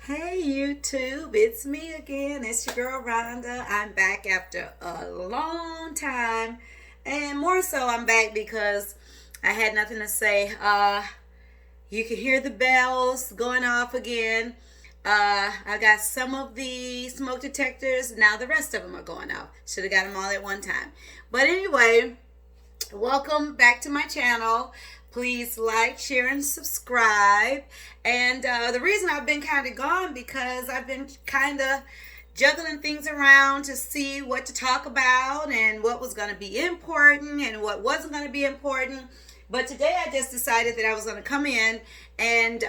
Hey YouTube, it's me again. It's your girl Rhonda. I'm back after a long time, and more so I'm back because I had nothing to say. You can hear the bells going off again. I got some of the smoke detectors. Now the rest of them are going off. Should have got them all at one time. But anyway, welcome back to my channel. Please like, share, and subscribe. And the reason I've been kind of gone because I've been kind of juggling things around to see what to talk about and what was going to be important and what wasn't going to be important. But today I just decided that I was going to come in and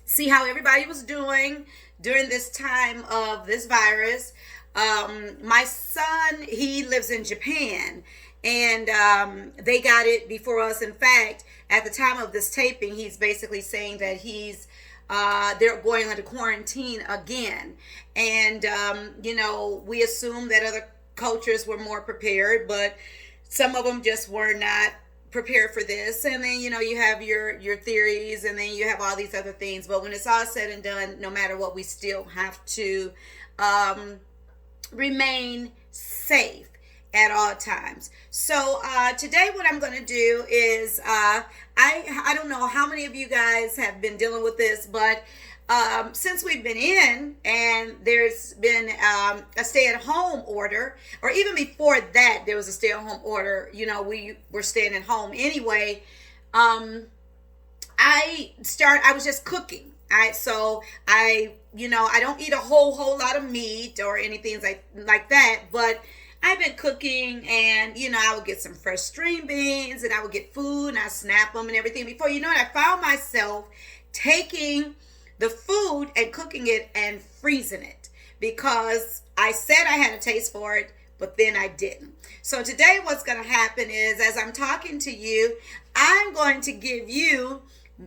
see how everybody was doing during this time of this virus. My son, he lives in Japan, and they got it before us. In fact, at the time of this taping, he's basically saying that they're going into quarantine again. And we assume that other cultures were more prepared, but some of them just were not prepared for this. And then you have your theories, and then you have all these other things. But when it's all said and done, no matter what, we still have to remain safe at all times. So today what I'm going to do is I don't know how many of you guys have been dealing with this, but since we've been in and there's been a stay-at-home order, or even before that there was a stay-at-home order, we were staying at home anyway. I was just cooking. I don't eat a whole lot of meat or anything like that, but I've been cooking, and I would get some fresh string beans, and I would get food, and I snap them and everything. Before you know it, I found myself taking the food and cooking it and freezing it because I said I had a taste for it, but then I didn't. So today what's going to happen is, as I'm talking to you, I'm going to give you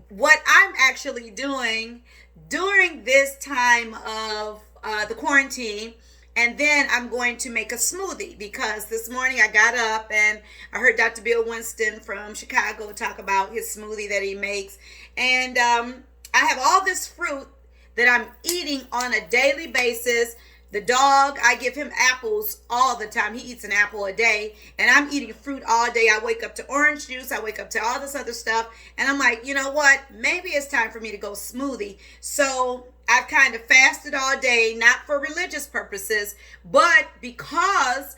what I'm actually doing during this time of the quarantine. And then I'm going to make a smoothie because this morning I got up and I heard Dr. Bill Winston from Chicago talk about his smoothie that he makes. And I have all this fruit that I'm eating on a daily basis. The dog, I give him apples all the time. He eats an apple a day, and I'm eating fruit all day. I wake up to orange juice. I wake up to all this other stuff, and I'm like, you know what? Maybe it's time for me to go smoothie. So I've kind of fasted all day, not for religious purposes, but because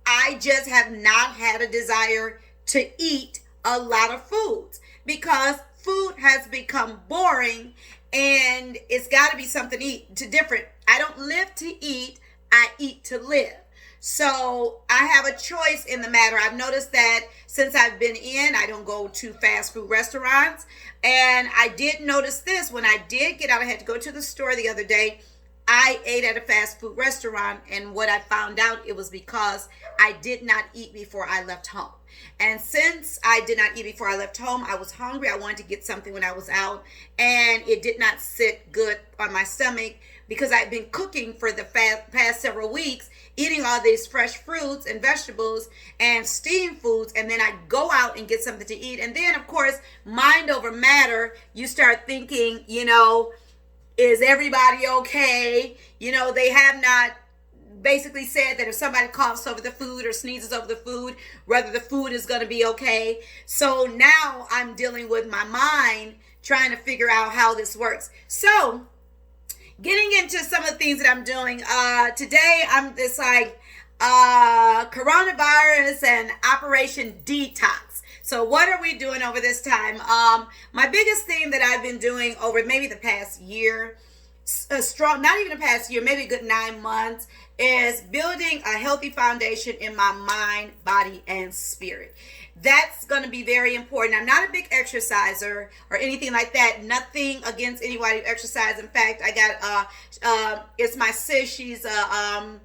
I just have not had a desire to eat a lot of foods, because food has become boring, and it's got to be something different. I don't live to eat, I eat to live. So I have a choice in the matter. I've noticed that since I've been in, I don't go to fast food restaurants. And I did notice this when I did get out. I had to go to the store the other day. I ate at a fast food restaurant, and what I found out, it was because I did not eat before I left home. And since I did not eat before I left home, I was hungry. I wanted to get something when I was out, and it did not sit good on my stomach because I've been cooking for the past several weeks, eating all these fresh fruits and vegetables and steamed foods, and then I go out and get something to eat. And then, of course, mind over matter, you start thinking, is everybody okay? They have not basically said that if somebody coughs over the food or sneezes over the food, whether the food is going to be okay. So now I'm dealing with my mind trying to figure out how this works. So getting into some of the things that I'm doing today, it's like coronavirus and Operation Detox. So what are we doing over this time? My biggest thing that I've been doing over maybe the past year, not even the past year, maybe a good 9 months, is building a healthy foundation in my mind, body, and spirit. That's going to be very important. I'm not a big exerciser or anything like that. Nothing against anybody who exercises. In fact, I got it's my sis. She's a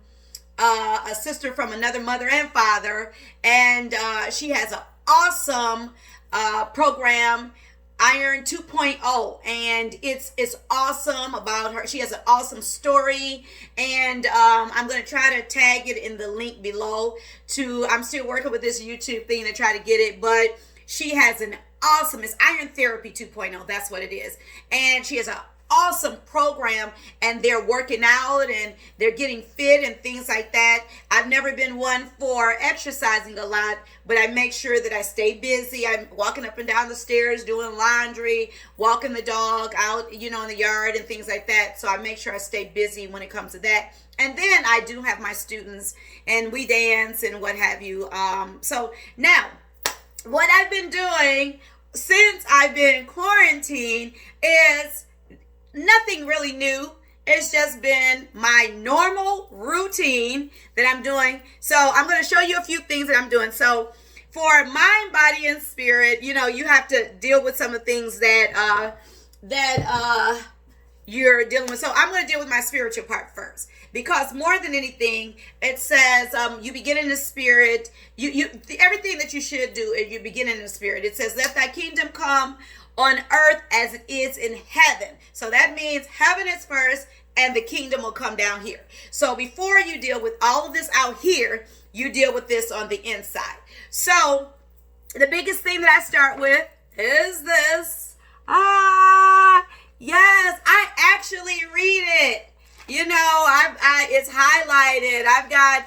sister from another mother and father, and she has an awesome program, Iron 2.0, and it's awesome about her. She has an awesome story, and I'm going to try to tag it in the link below. I'm still working with this YouTube thing to try to get it, but she has an awesome, it's Iron Therapy 2.0, that's what it is. And she has an awesome program, and they're working out and they're getting fit and things like that. I've never been one for exercising a lot, but I make sure that I stay busy. I'm walking up and down the stairs, doing laundry, walking the dog out, in the yard and things like that. So I make sure I stay busy when it comes to that. And then I do have my students, and we dance and what have you. So now, what I've been doing since I've been quarantined is nothing really new. It's just been my normal routine that I'm doing. So I'm going to show you a few things that I'm doing. So for mind, body, and spirit, you have to deal with some of the things that you're dealing with. So I'm going to deal with my spiritual part first, because more than anything, it says you begin in the spirit. Everything that you should do is you begin in the spirit. It says, let thy kingdom come on earth as it is in heaven. So that means heaven is first and the kingdom will come down here. So before you deal with all of this out here, you deal with this on the inside. So the biggest thing that I start with is this. Yes, I actually read it. It's highlighted. I've got,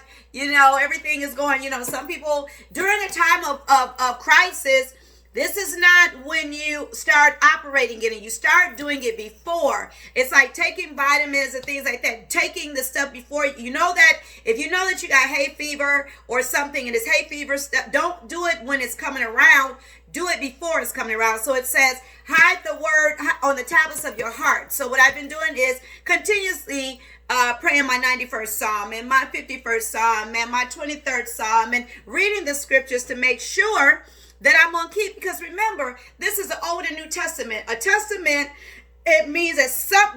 everything is going, some people during a time of crisis, this is not when you start operating it, and you start doing it before. It's like taking vitamins and things like that, taking the stuff before. That if you know that you got hay fever or something, and it's hay fever stuff, don't do it when it's coming around. Do it before it's coming around. So it says, hide the word on the tablets of your heart. So what I've been doing is continuously praying my 91st Psalm and my 51st Psalm and my 23rd Psalm, and reading the scriptures to make sure that I'm on keep. Because remember, this is the Old and New Testament. A testament, it means that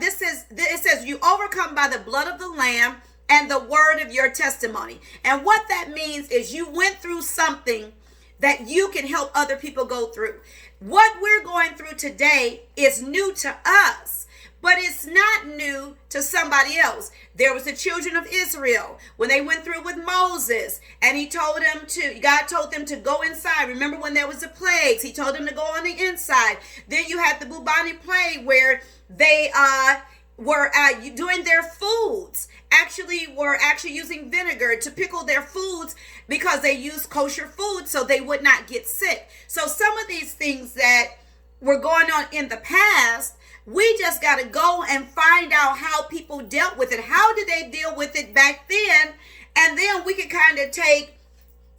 it says you overcome by the blood of the Lamb and the word of your testimony. And what that means is you went through something that you can help other people go through. What we're going through today is new to us, but it's not new to somebody else. There was the children of Israel when they went through with Moses, and God told them to go inside. Remember when there was the plagues, he told them to go on the inside. Then you had the bubonic plague where they were doing their foods, were using vinegar to pickle their foods because they used kosher food so they would not get sick. So some of these things that were going on in the past, we just got to go and find out how people dealt with it. How did they deal with it back then? And then we can kind of take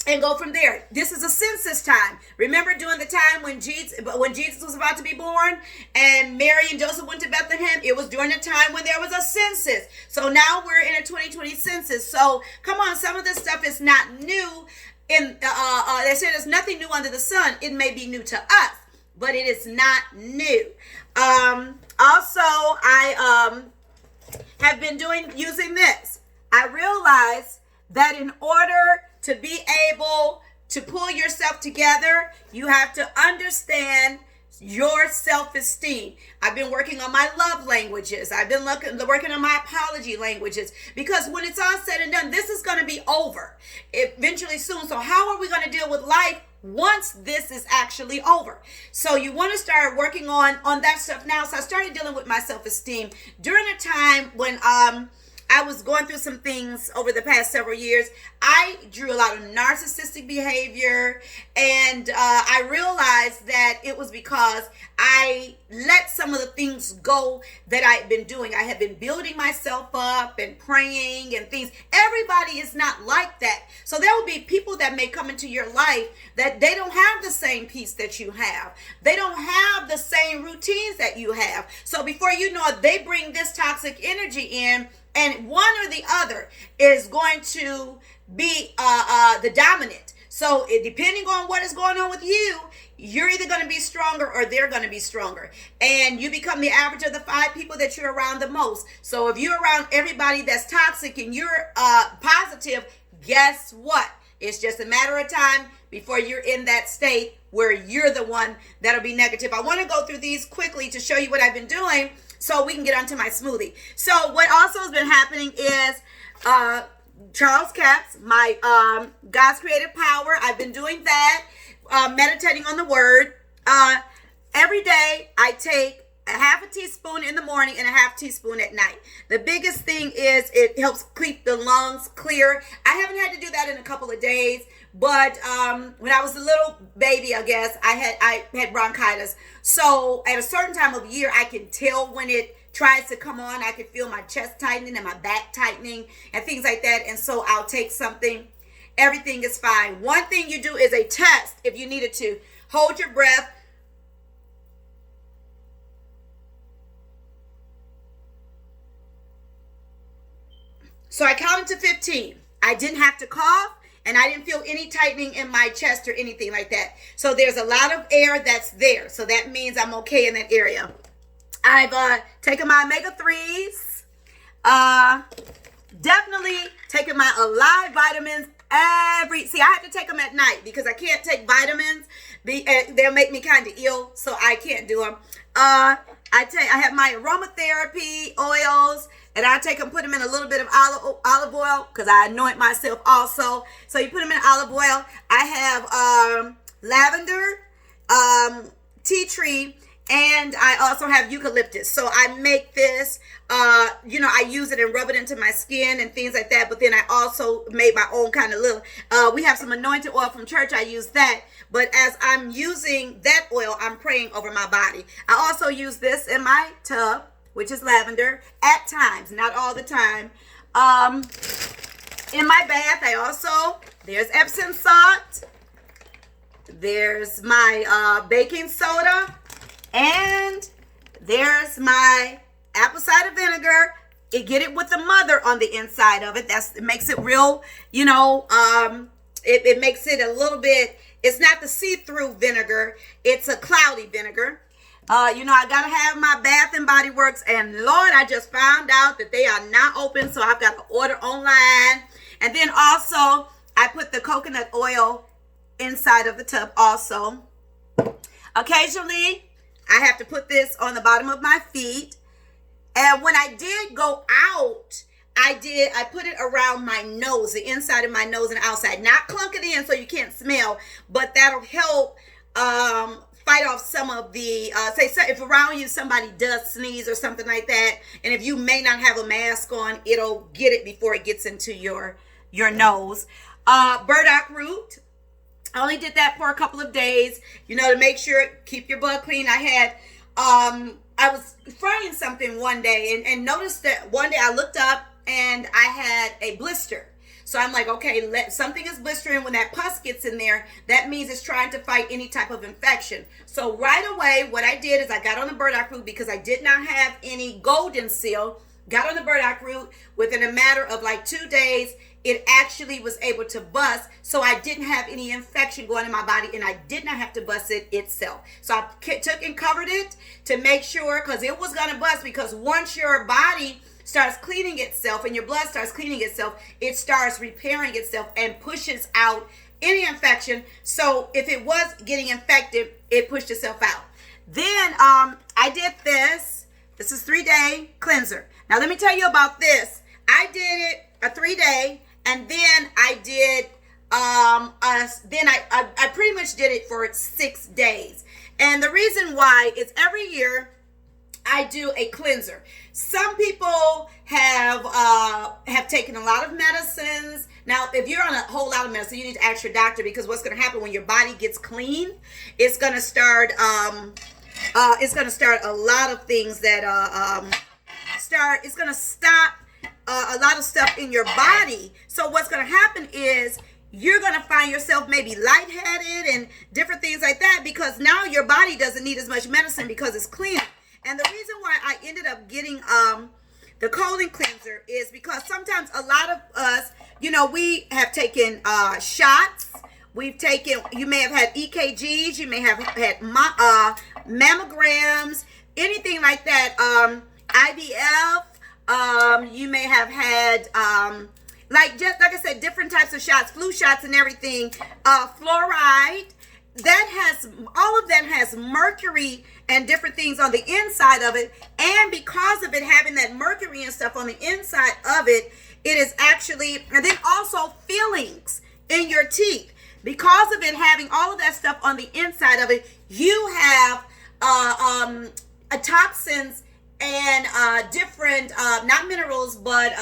and go from there. This is a census time. Remember during the time when Jesus was about to be born and Mary and Joseph went to Bethlehem? It was during the time when there was a census. So now we're in a 2020 census. So come on, some of this stuff is not new. They said there's nothing new under the sun. It may be new to us, but it is not new. Also, I have been using this. I realized that in order to be able to pull yourself together, you have to understand your self-esteem. I've been working on my love languages. I've been working on my apology languages, because when it's all said and done, this is going to be over eventually soon. So how are we going to deal with life once this is actually over? So you want to start working on that stuff now. So I started dealing with my self-esteem during a time when I was going through some things over the past several years. I drew a lot of narcissistic behavior, and I realized that it was because I let some of the things go that I had been doing. I had been building myself up and praying and things. Everybody is not like that. So there will be people that may come into your life that they don't have the same peace that you have. They don't have the same routines that you have. So before you know it, they bring this toxic energy in, and one or the other is going to be the dominant. So depending on what is going on with you, you're either going to be stronger or they're going to be stronger. And you become the average of the 5 people that you're around the most. So if you're around everybody that's toxic and you're positive, guess what? It's just a matter of time before you're in that state where you're the one that'll be negative. I want to go through these quickly to show you what I've been doing so we can get onto my smoothie. So what also has been happening is Charles Capps, my God's Creative Power. I've been doing that, meditating on the word. Every day I take a half a teaspoon in the morning and a half teaspoon at night. The biggest thing is it helps keep the lungs clear. I haven't had to do that in a couple of days, but when I was a little baby, I guess I had bronchitis. So at a certain time of year, I can tell when it tries to come on. I can feel my chest tightening and my back tightening and things like that. And so I'll take something. Everything is fine. One thing you do is a test if you needed to. Hold your breath. So I counted to 15. I didn't have to cough, and I didn't feel any tightening in my chest or anything like that. So there's a lot of air that's there. So that means I'm okay in that area. I've taken my omega-3s. Definitely taking my Alive vitamins see, I have to take them at night because I can't take vitamins. They'll make me kind of ill, so I can't do them. I have my aromatherapy oils, and I take them, put them in a little bit of olive oil because I anoint myself also. So you put them in olive oil. I have lavender, tea tree, and I also have eucalyptus. So I make this, I use it and rub it into my skin and things like that. But then I also made my own kind of little, we have some anointed oil from church. I use that. But as I'm using that oil, I'm praying over my body. I also use this in my tub, which is lavender, at times, not all the time. In my bath, there's Epsom salt. There's my baking soda. And there's my apple cider vinegar. Get it with the mother on the inside of it. It makes it real, it makes it a little bit, it's not the see-through vinegar. It's a cloudy vinegar. I got to have my Bath and Body Works. And Lord, I just found out that they are not open. So I've got to order online. And then also, I put the coconut oil inside of the tub also. Occasionally, I have to put this on the bottom of my feet. And when I did go out, I put it around my nose, the inside of my nose and outside. Not clunk it in so you can't smell, but that'll help fight off some of the, if around you somebody does sneeze or something like that, and if you may not have a mask on, it'll get it before it gets into your nose. Burdock root. I only did that for a couple of days, to make sure, keep your blood clean. I was frying something one day and noticed that one day I looked up and I had a blister. So I'm like, okay, something is blistering. When that pus gets in there, that means it's trying to fight any type of infection. So right away, what I did is I got on the burdock root because I did not have any golden seal. Got on the burdock root. Within a matter of like 2 days, it actually was able to bust. So I didn't have any infection going in my body, and I did not have to bust it itself. So I took and covered it to make sure, because it was going to bust, because once your body starts cleaning itself and your blood starts cleaning itself, it starts repairing itself and pushes out any infection. So if it was getting infected, it pushed itself out. Then I did this. This is 3-day cleanser. Now let me tell you about this. I did it a 3-day, and then I did I pretty much did it for 6 days. And the reason why is every year I do a cleanser. Some people have taken a lot of medicines. Now, if you're on a whole lot of medicine, you need to ask your doctor, because what's going to happen when your body gets clean, it's going to start a lot of things that it's going to stop a lot of stuff in your body. So what's going to happen is you're going to find yourself maybe lightheaded and different things like that, because now your body doesn't need as much medicine because it's clean. And the reason why I ended up getting the colon cleanser is because sometimes a lot of us, we have taken shots. You may have had EKGs, you may have had mammograms, anything like that, IVF, you may have had, like I said, different types of shots, flu shots and everything, fluoride. All of that has mercury and different things on the inside of it. And because of it having that mercury and stuff on the inside of it, it is actually, and then also fillings in your teeth. Because of it having all of that stuff on the inside of it, you have toxins and different, not minerals, but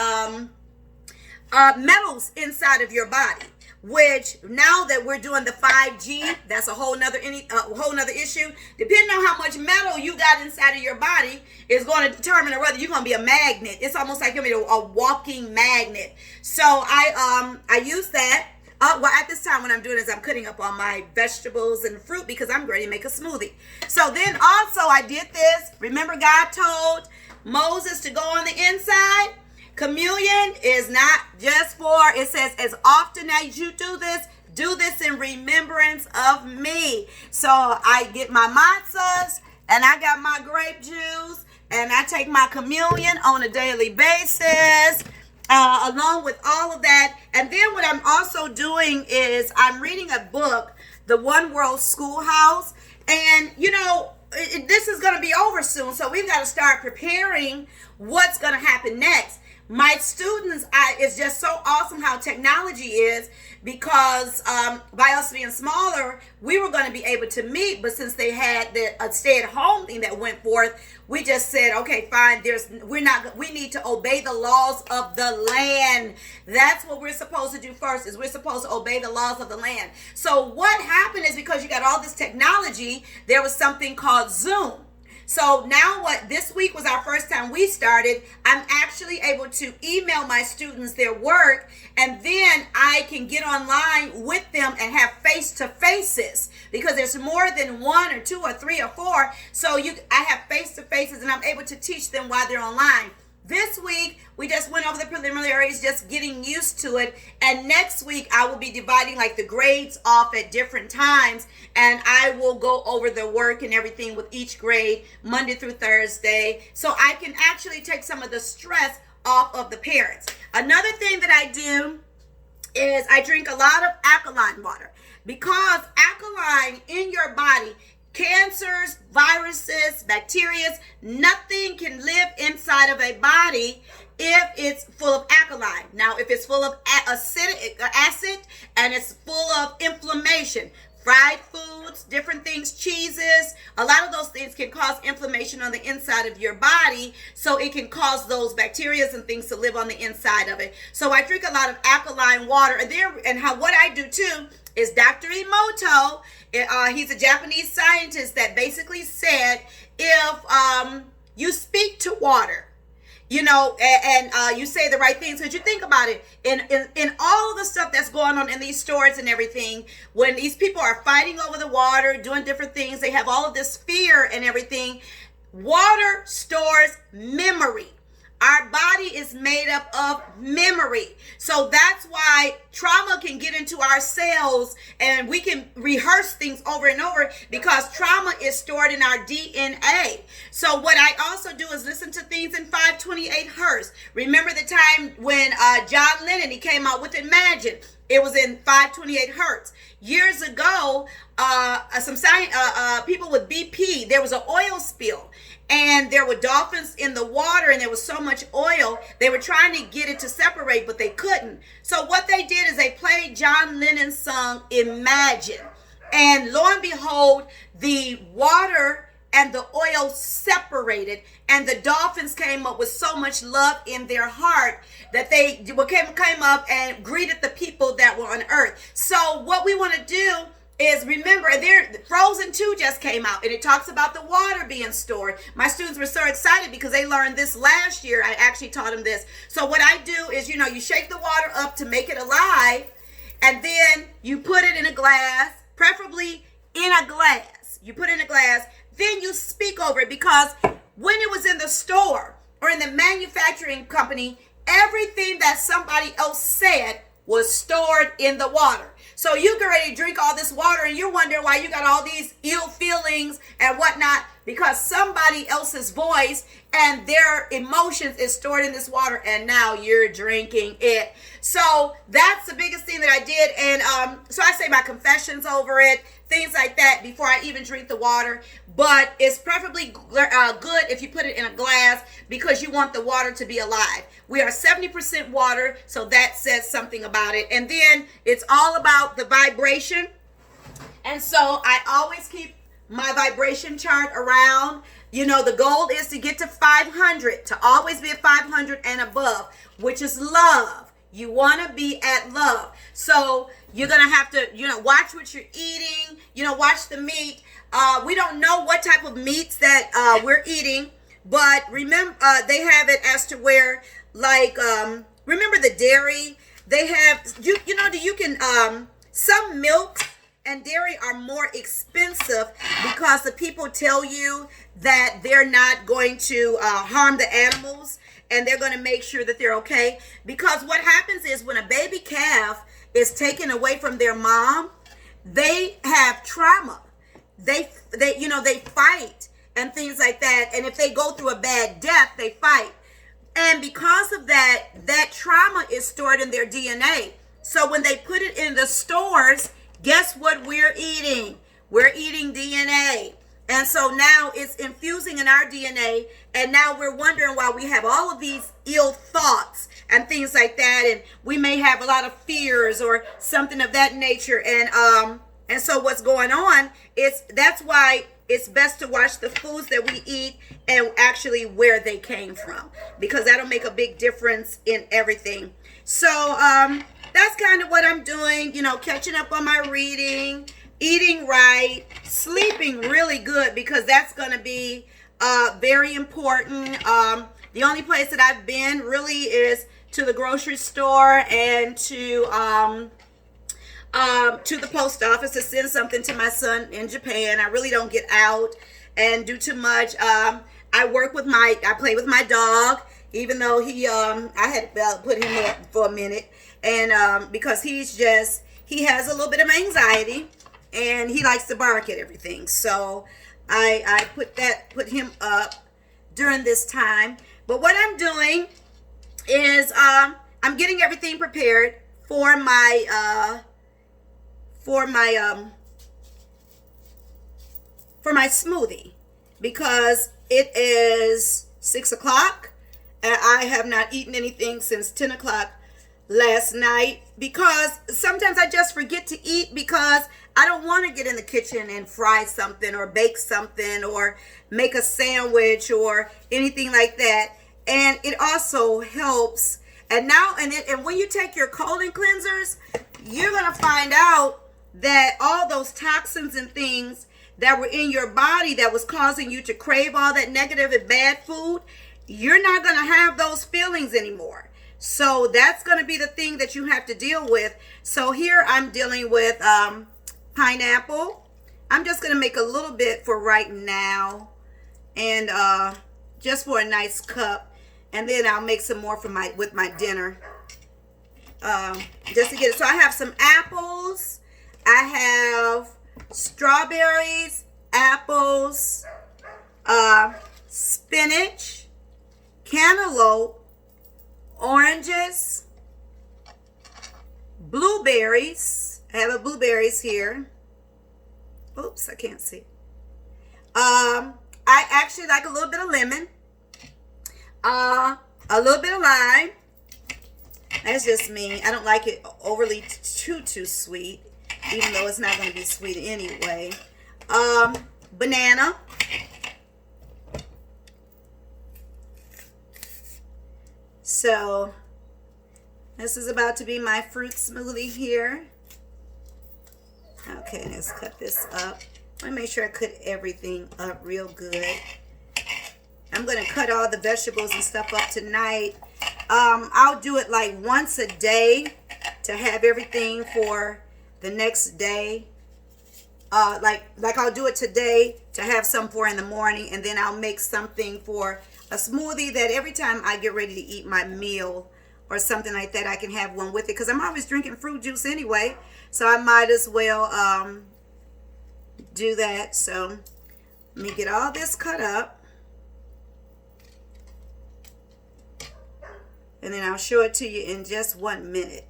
metals inside of your body. Which now that we're doing the 5G, that's a whole nother issue. Depending on how much metal you got inside of your body is going to determine whether you're going to be a magnet. It's almost like you're going to be a walking magnet. So I use that. Well, at this time, what I'm doing is I'm cutting up all my vegetables and fruit because I'm ready to make a smoothie. So then also I did this. Remember, God told Moses to go on the inside. Communion is not just for, it says, as often as you do this in remembrance of me. So I get my matzahs and I got my grape juice and I take my communion on a daily basis. Along with all of that. And then what I'm also doing is I'm reading a book, The One World Schoolhouse. And, this is going to be over soon. So we've got to start preparing what's going to happen next. My students, it's just so awesome how technology is, because by us being smaller, we were going to be able to meet, but since they had the stay-at-home thing that went forth, we just said, okay, fine. We need to obey the laws of the land. That's what we're supposed to do first. Is we're supposed to obey the laws of the land. So what happened is, because you got all this technology, there was something called Zoom. So now this week was our first time we started. I'm actually able to email my students their work, and then I can get online with them and have face-to-faces, because there's more than one or two or three or four. So I have face-to-faces, and I'm able to teach them while they're online. This week, we just went over the preliminaries, just getting used to it. And next week, I will be dividing like the grades off at different times. And I will go over the work and everything with each grade Monday through Thursday. So I can actually take some of the stress off of the parents. Another thing that I do is I drink a lot of alkaline water. Because alkaline in your body, cancers, viruses, bacteria, nothing can live inside of a body if it's full of alkaline. Now, if it's full of acid and it's full of inflammation, fried foods, different things, cheeses, a lot of those things can cause inflammation on the inside of your body. So it can cause those bacteria and things to live on the inside of it. So I drink a lot of alkaline water. What I do too is Dr. Emoto. He's a Japanese scientist that basically said if you speak to water, and you say the right things, because you think about it, in all of the stuff that's going on in these stores and everything, when these people are fighting over the water, doing different things, they have all of this fear and everything. Water stores memory. Our body is made up of memory. So that's why trauma can get into our cells, and we can rehearse things over and over, because trauma is stored in our DNA. So what I also do is listen to things in 528 hertz. Remember the time when John Lennon, he came out with Imagine. It was in 528 hertz. Years ago, people with BP, there was an oil spill. And there were dolphins in the water, and there was so much oil. They were trying to get it to separate, but they couldn't. So what they did is they played John Lennon's song, Imagine. And lo and behold, the water and the oil separated, and the dolphins came up with so much love in their heart that they came up and greeted the people that were on earth. So what we want to do is remember, Frozen 2 just came out, and it talks about the water being stored. My students were so excited because they learned this last year. I actually taught them this. So what I do is, you shake the water up to make it alive, and then you put it in a glass, preferably in a glass. You put it in a glass, then you speak over it, because when it was in the store or in the manufacturing company, everything that somebody else said was stored in the water. So you get ready to drink all this water, and you're wondering why you got all these ill feelings and whatnot, because somebody else's voice and their emotions is stored in this water, and now you're drinking it. So that's the biggest thing that I did. And so I say my confessions over it, things like that, before I even drink the water. But it's preferably good if you put it in a glass, because you want the water to be alive. We are 70% water, so that says something about it. And then it's all about the vibration. And so I always keep my vibration chart around. You know, the goal is to get to 500, to always be at 500 and above, which is love. You want to be at love. So you're going to have to, watch what you're eating, watch the meat. We don't know what type of meats that we're eating, but remember, they have it as to where, like, remember the dairy? They have, you can, some milks and dairy are more expensive because the people tell you that they're not going to harm the animals, and they're going to make sure that they're okay. Because what happens is when a baby calf is taken away from their mom, they have trauma. They fight and things like that. And if they go through a bad death, they fight. And because of that, that trauma is stored in their DNA. So when they put it in the stores, guess what we're eating? We're eating DNA. And so now it's infusing in our DNA. And now we're wondering why we have all of these ill thoughts and things like that. And we may have a lot of fears or something of that nature. And so what's going on is that's why it's best to watch the foods that we eat and actually where they came from, because that'll make a big difference in everything. So that's kind of what I'm doing, catching up on my reading, eating right, sleeping really good, because that's going to be very important. The only place that I've been really is to the grocery store and to the post office to send something to my son in Japan. I really don't get out and do too much. I play with my dog, even though I had to put him up for a minute. And because he has a little bit of anxiety and he likes to bark at everything. So I put him up during this time. But what I'm doing is I'm getting everything prepared for my smoothie, because it is 6 o'clock and I have not eaten anything since 10 o'clock last night, because sometimes I just forget to eat because I don't want to get in the kitchen and fry something or bake something or make a sandwich or anything like that. And it also helps. And now, and when you take your colon cleansers, you're going to find out that all those toxins and things that were in your body that was causing you to crave all that negative and bad food, you're not going to have those feelings anymore. So that's going to be the thing that you have to deal with. So here I'm dealing with pineapple. I'm just going to make a little bit for right now, and just for a nice cup, and then I'll make some more with my dinner, just to get it. So I have some apples. I have strawberries, apples, spinach, cantaloupe, oranges, blueberries. I have blueberries here. Oops, I can't see. I actually like a little bit of lemon, a little bit of lime. That's just me. I don't like it overly too sweet, even though it's not going to be sweet anyway. Banana. So this is about to be my fruit smoothie here. Okay, let's cut this up. Let me make sure I cut everything up real good. I'm going to cut all the vegetables and stuff up tonight. I'll do it like once a day to have everything for the next day. Like I'll do it today to have some for in the morning, and then I'll make something for a smoothie that every time I get ready to eat my meal or something like that, I can have one with it, because I'm always drinking fruit juice anyway, so I might as well do that. So let me get all this cut up, and then I'll show it to you in just 1 minute.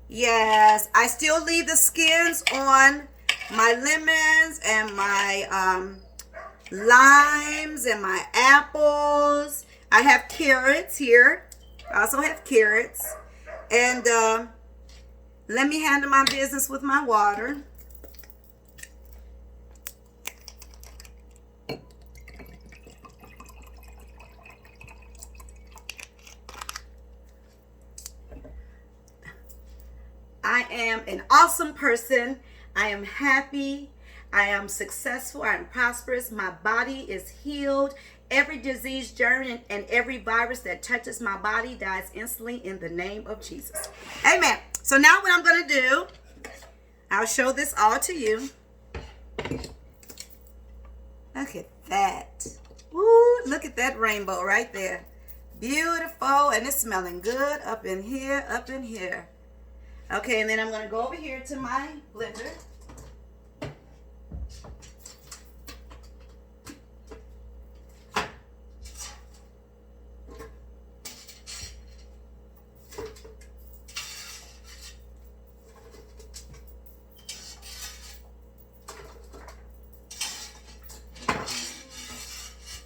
Yes, I still leave the skins on my lemons and my limes and my apples. I have carrots here. I also have carrots. And let me handle my business with my water. I am an awesome person. I am happy. I am successful. I am prosperous. My body is healed. Every disease, germ, and every virus that touches my body dies instantly in the name of Jesus. Amen. So now what I'm going to do, I'll show this all to you. Look at that. Woo, look at that rainbow right there. Beautiful. And it's smelling good up in here, up in here. Okay, and then I'm going to go over here to my blender.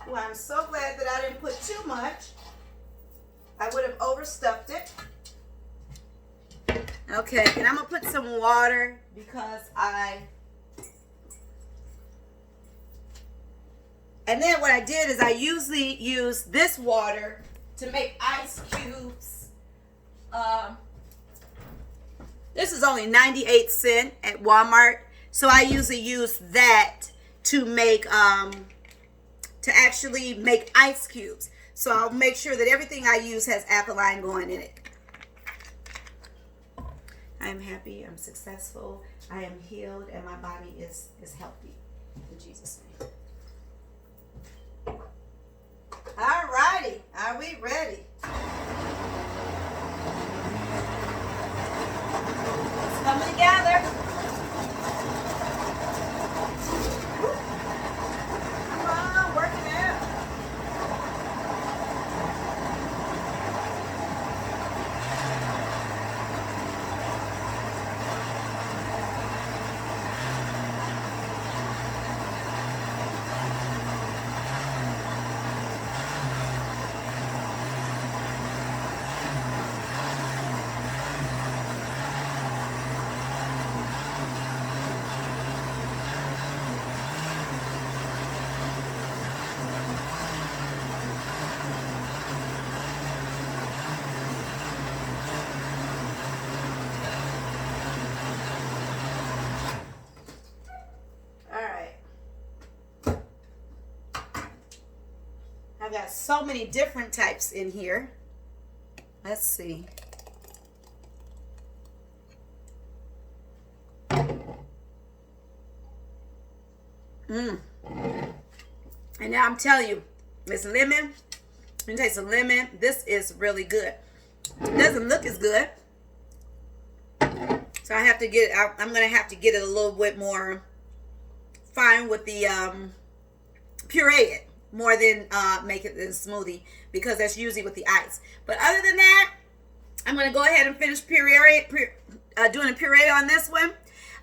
Well, I'm so glad that I didn't put too much. I would have overstuffed it. Okay, and I'm going to put some water because and then what I did is I usually use this water to make ice cubes. This is only 98 cents at Walmart. So I usually use that to make to actually make ice cubes. So I'll make sure that everything I use has alkaline going in it. I am happy, I'm successful, I am healed, and my body is healthy. In Jesus' name. All righty, are we ready? It's coming together. I've got so many different types in here. Let's see. And now I'm telling you, it's lemon. You taste the lemon. This is really good. It doesn't look as good. So I have to get it, I'm going to have to get it a little bit more fine with the puree it. More than make it in a smoothie, because that's usually with the ice. But other than that, I'm going to go ahead and finish doing a puree on this one.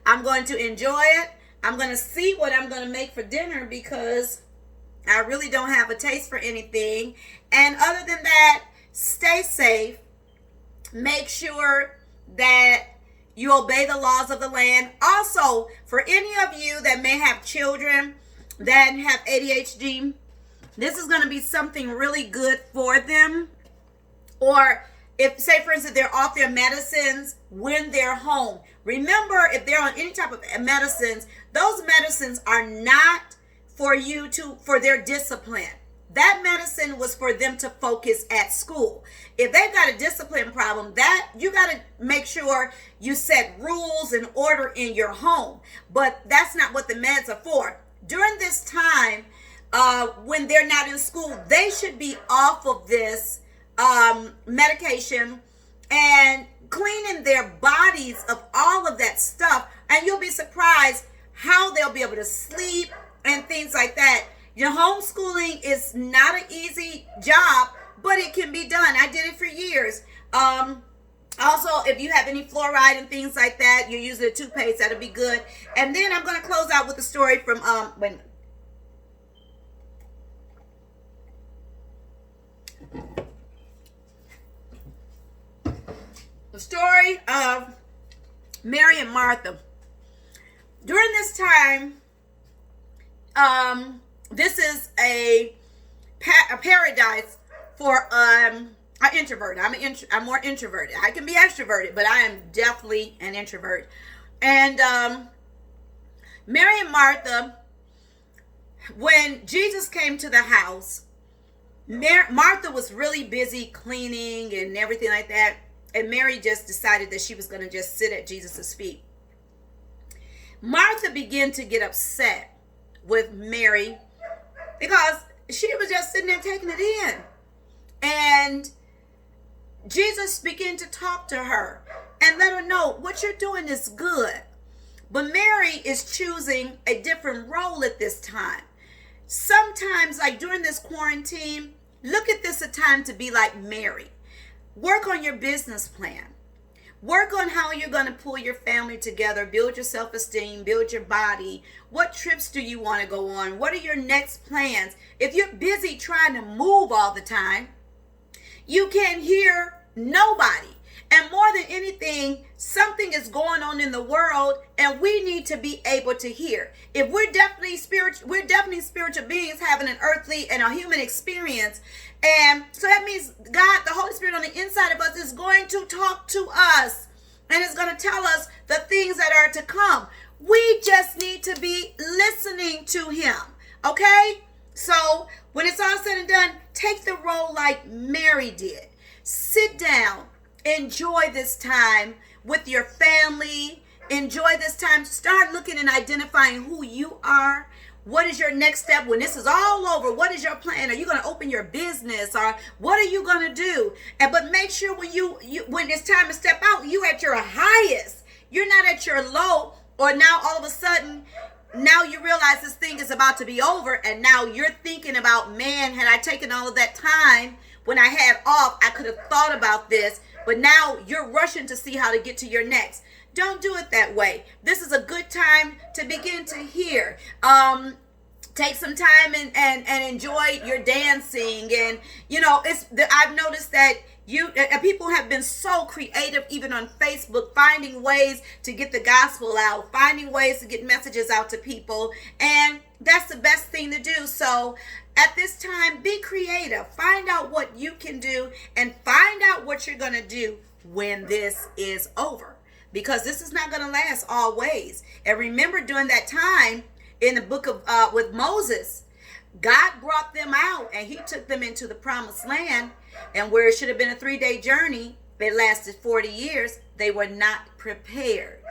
I'm going to enjoy it. I'm going to see what I'm going to make for dinner because I really don't have a taste for anything. And other than that, stay safe. Make sure that you obey the laws of the land. Also, for any of you that may have children that have ADHD, this is going to be something really good for them. Or if, say for instance, they're off their medicines when they're home. Remember, if they're on any type of medicines, those medicines are not for their discipline. That medicine was for them to focus at school. If they've got a discipline problem, that you got to make sure you set rules and order in your home. But that's not what the meds are for. During this time, when they're not in school, they should be off of this medication and cleaning their bodies of all of that stuff. And you'll be surprised how they'll be able to sleep and things like that. Your homeschooling is not an easy job, but it can be done. I did it for years. Also, if you have any fluoride and things like that, you're using a toothpaste, that'll be good. And then I'm going to close out with a story from the story of Mary and Martha. During this time, this is a paradise for I'm introvert. I'm more introverted. I can be extroverted, but I am definitely an introvert. And Mary and Martha, when Jesus came to the house, Martha was really busy cleaning and everything like that. And Mary just decided that she was going to just sit at Jesus' feet. Martha began to get upset with Mary because she was just sitting there taking it in. And Jesus began to talk to her and let her know what you're doing is good. But Mary is choosing a different role at this time. Sometimes, like during this quarantine, look at this a time to be like Mary. Work on your business plan. Work on how you're going to pull your family together, build your self-esteem, build your body. What trips do you want to go on? What are your next plans? If you're busy trying to move all the time, you can't hear nobody. And more than anything, something is going on in the world and we need to be able to hear. If we're definitely spiritual beings having an earthly and a human experience. And so that means God, the Holy Spirit on the inside of us is going to talk to us and is going to tell us the things that are to come. We just need to be listening to him. Okay? So when it's all said and done, take the role like Mary did. Sit down. Enjoy this time with your family. Enjoy this time. Start looking and identifying who you are. What is your next step when this is all over? What is your plan? Are you going to open your business, or what are you going to do? But make sure when when it's time to step out, you at your highest. You're not at your low, or now all of a sudden, now you realize this thing is about to be over, and now you're thinking about, man, had I taken all of that time when I had off, I could have thought about this. But now you're rushing to see how to get to your next. Don't do it that way. This is a good time to begin to hear. Take some time and enjoy your dancing. And, I've noticed that people have been so creative, even on Facebook, finding ways to get the gospel out, finding ways to get messages out to people. And that's the best thing to do. So at this time, be creative. Find out what you can do and find out what you're going to do when this is over. Because this is not going to last always. And remember, during that time in the book of with Moses, God brought them out and he took them into the promised land. And where it should have been a 3-day journey, they lasted 40 years. They were not prepared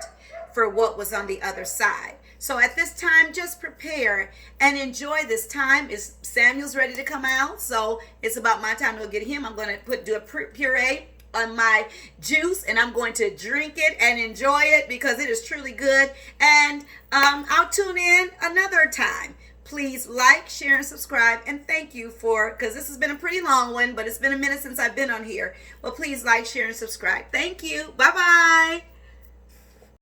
for what was on the other side. So at this time, just prepare and enjoy this time. Samuel's ready to come out, so it's about my time to get him. I'm going to do a puree on my juice, and I'm going to drink it and enjoy it because it is truly good. And I'll tune in another time. Please like, share, and subscribe. And thank you because this has been a pretty long one, but it's been a minute since I've been on here. Well, please like, share, and subscribe. Thank you. Bye-bye.